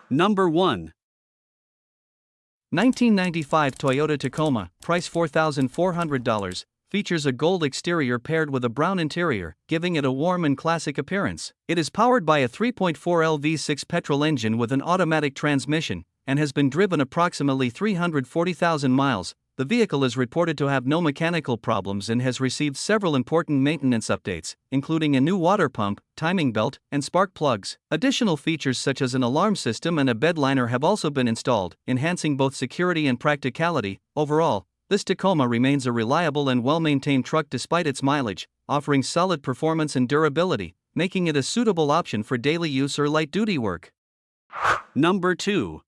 Number 1. 1995 Toyota Tacoma, price $4,400, features a gold exterior paired with a brown interior, giving it a warm and classic appearance. It is powered by a 3.4L V6 petrol engine with an automatic transmission, and has been driven approximately 340,000 miles. The vehicle is reported to have no mechanical problems and has received several important maintenance updates, including a new water pump, timing belt, and spark plugs. Additional features such as an alarm system and a bed liner have also been installed, enhancing both security and practicality. Overall, this Tacoma remains a reliable and well-maintained truck despite its mileage, offering solid performance and durability, making it a suitable option for daily use or light-duty work. Number 2.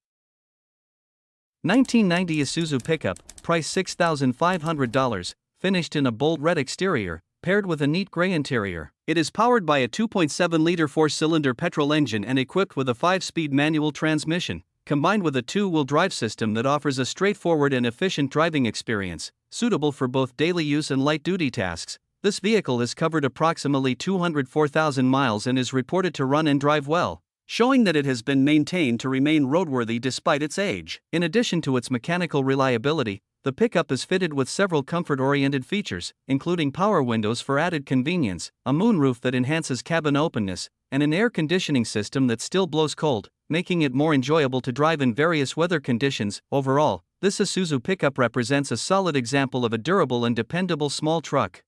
1990 Isuzu Pickup, price $6,500, finished in a bold red exterior, paired with a neat gray interior. It is powered by a 2.7-liter 4-cylinder petrol engine and equipped with a 5-speed manual transmission, combined with a 2-wheel drive system that offers a straightforward and efficient driving experience, suitable for both daily use and light-duty tasks. This vehicle has covered approximately 204,000 miles and is reported to run and drive well, showing that it has been maintained to remain roadworthy despite its age. In addition to its mechanical reliability, the pickup is fitted with several comfort-oriented features, including power windows for added convenience, a moonroof that enhances cabin openness, and an air conditioning system that still blows cold, making it more enjoyable to drive in various weather conditions. Overall, this Isuzu Pickup represents a solid example of a durable and dependable small truck.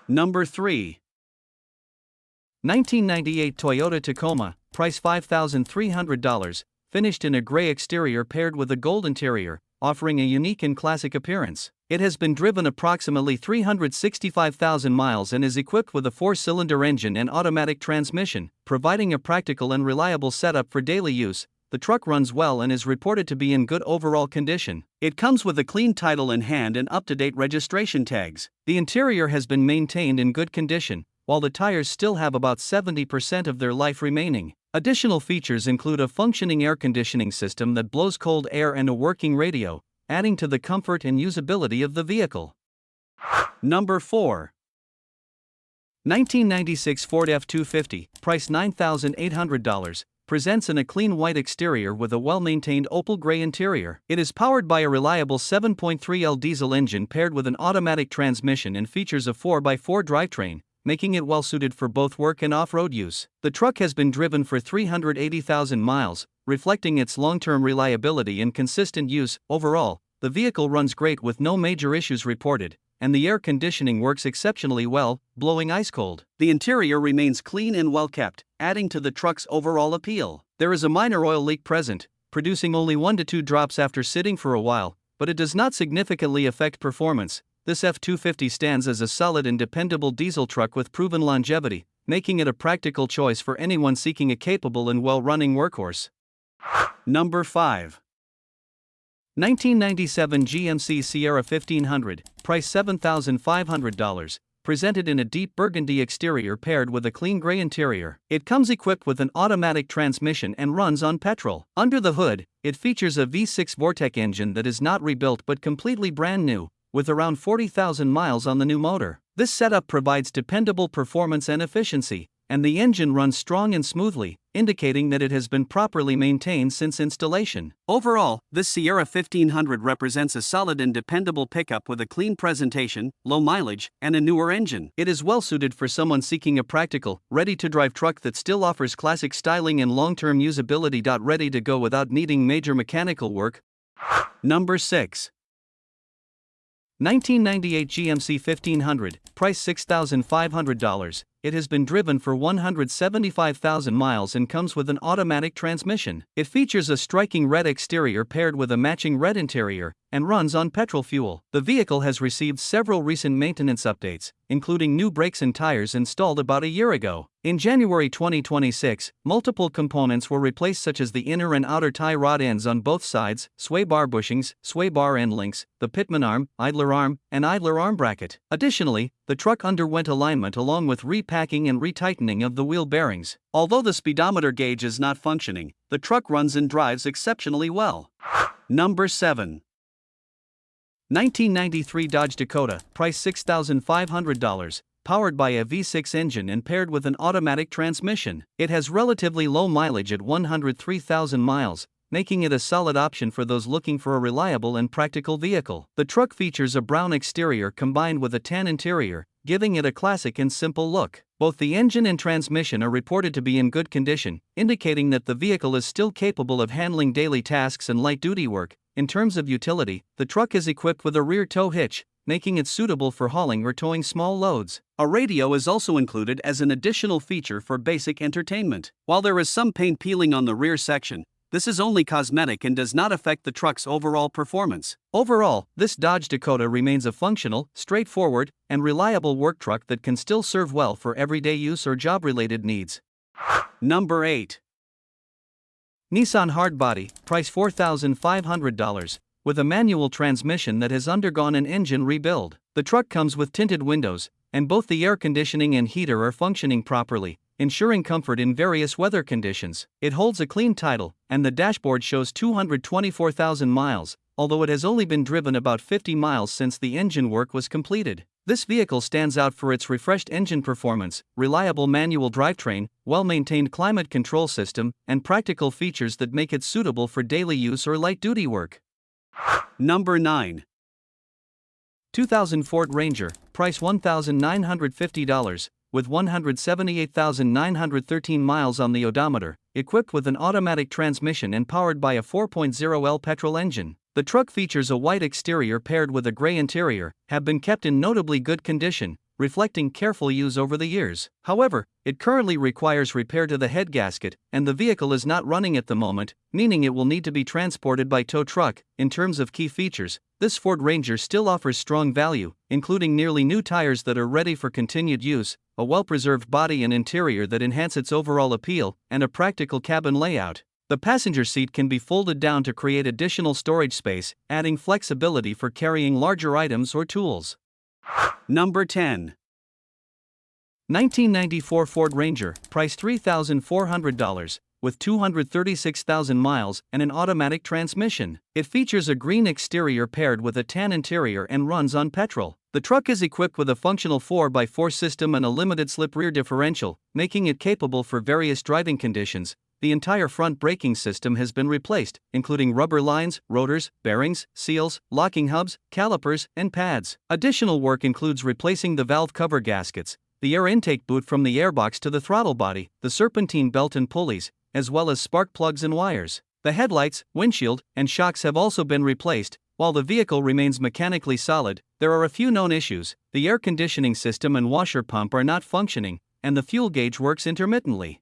Number 3. 1998 Toyota Tacoma, price $5,300, finished in a gray exterior paired with a gold interior, offering a unique and classic appearance. It has been driven approximately 365,000 miles and is equipped with a 4-cylinder engine and automatic transmission, providing a practical and reliable setup for daily use. The truck runs well and is reported to be in good overall condition. It comes with a clean title in hand and up-to-date registration tags. The interior has been maintained in good condition, while the tires still have about 70% of their life remaining. Additional features include a functioning air conditioning system that blows cold air and a working radio, adding to the comfort and usability of the vehicle. Number 4. 1996 Ford F250, price $9,800, presents in a clean white exterior with a well-maintained opal gray interior. It is powered by a reliable 7.3L diesel engine paired with an automatic transmission and features a 4x4 drivetrain, making it well-suited for both work and off-road use. The truck has been driven for 380,000 miles, reflecting its long-term reliability and consistent use. Overall, the vehicle runs great with no major issues reported, and the air conditioning works exceptionally well, blowing ice cold. The interior remains clean and well-kept, adding to the truck's overall appeal. There is a minor oil leak present, producing only 1 to 2 drops after sitting for a while, but it does not significantly affect performance. This F250 stands as a solid and dependable diesel truck with proven longevity, making it a practical choice for anyone seeking a capable and well-running workhorse. Number 5. 1997 GMC Sierra 1500, price $7,500, presented in a deep burgundy exterior paired with a clean gray interior. It comes equipped with an automatic transmission and runs on petrol. Under the hood, it features a V6 Vortec engine that is not rebuilt but completely brand new, with around 40,000 miles on the new motor. This setup provides dependable performance and efficiency, and the engine runs strong and smoothly, indicating that it has been properly maintained since installation. Overall, this Sierra 1500 represents a solid and dependable pickup with a clean presentation, low mileage, and a newer engine. It is well suited for someone seeking a practical, ready-to-drive truck that still offers classic styling and long-term usability. Ready to go without needing major mechanical work. Number 6. 1998 GMC 1500, price $6,500. It has been driven for 175,000 miles and comes with an automatic transmission. It features a striking red exterior paired with a matching red interior, and runs on petrol fuel. The vehicle has received several recent maintenance updates, including new brakes and tires installed about a year ago. In January 2026, multiple components were replaced such as the inner and outer tie rod ends on both sides, sway bar bushings, sway bar end links, the pitman arm, and idler arm bracket. Additionally, the truck underwent alignment along with repacking and retightening of the wheel bearings. Although the speedometer gauge is not functioning, the truck runs and drives exceptionally well. Number 7. 1993 Dodge Dakota, price $6,500, powered by a V6 engine and paired with an automatic transmission. It has relatively low mileage at 103,000 miles, making it a solid option for those looking for a reliable and practical vehicle. The truck features a brown exterior combined with a tan interior, giving it a classic and simple look. Both the engine and transmission are reported to be in good condition, indicating that the vehicle is still capable of handling daily tasks and light-duty work. In terms of utility, the truck is equipped with a rear tow hitch, making it suitable for hauling or towing small loads. A radio is also included as an additional feature for basic entertainment. While there is some paint peeling on the rear section, this is only cosmetic and does not affect the truck's overall performance. Overall, this Dodge Dakota remains a functional, straightforward, and reliable work truck that can still serve well for everyday use or job-related needs. Number 8. Nissan Hardbody, price $4,500, with a manual transmission that has undergone an engine rebuild. The truck comes with tinted windows, and both the air conditioning and heater are functioning properly, ensuring comfort in various weather conditions. It holds a clean title, and the dashboard shows 224,000 miles, although it has only been driven about 50 miles since the engine work was completed. This vehicle stands out for its refreshed engine performance, reliable manual drivetrain, well-maintained climate control system, and practical features that make it suitable for daily use or light-duty work. Number 9. 2000 Ford Ranger, price $1,950, with 178,913 miles on the odometer, equipped with an automatic transmission and powered by a 4.0L petrol engine. The truck features a white exterior paired with a gray interior, have been kept in notably good condition, reflecting careful use over the years. However, it currently requires repair to the head gasket, and the vehicle is not running at the moment, meaning it will need to be transported by tow truck. In terms of key features, this Ford Ranger still offers strong value, including nearly new tires that are ready for continued use, a well-preserved body and interior that enhance its overall appeal, and a practical cabin layout. The passenger seat can be folded down to create additional storage space, adding flexibility for carrying larger items or tools. Number 10. 1994 Ford Ranger, price $3,400, with 236,000 miles and an automatic transmission. It features a green exterior paired with a tan interior and runs on petrol. The truck is equipped with a functional 4x4 system and a limited-slip rear differential, making it capable for various driving conditions. The entire front braking system has been replaced, including rubber lines, rotors, bearings, seals, locking hubs, calipers, and pads. Additional work includes replacing the valve cover gaskets, the air intake boot from the airbox to the throttle body, the serpentine belt and pulleys, as well as spark plugs and wires. The headlights, windshield, and shocks have also been replaced. While the vehicle remains mechanically solid, there are a few known issues. The air conditioning system and washer pump are not functioning, and the fuel gauge works intermittently.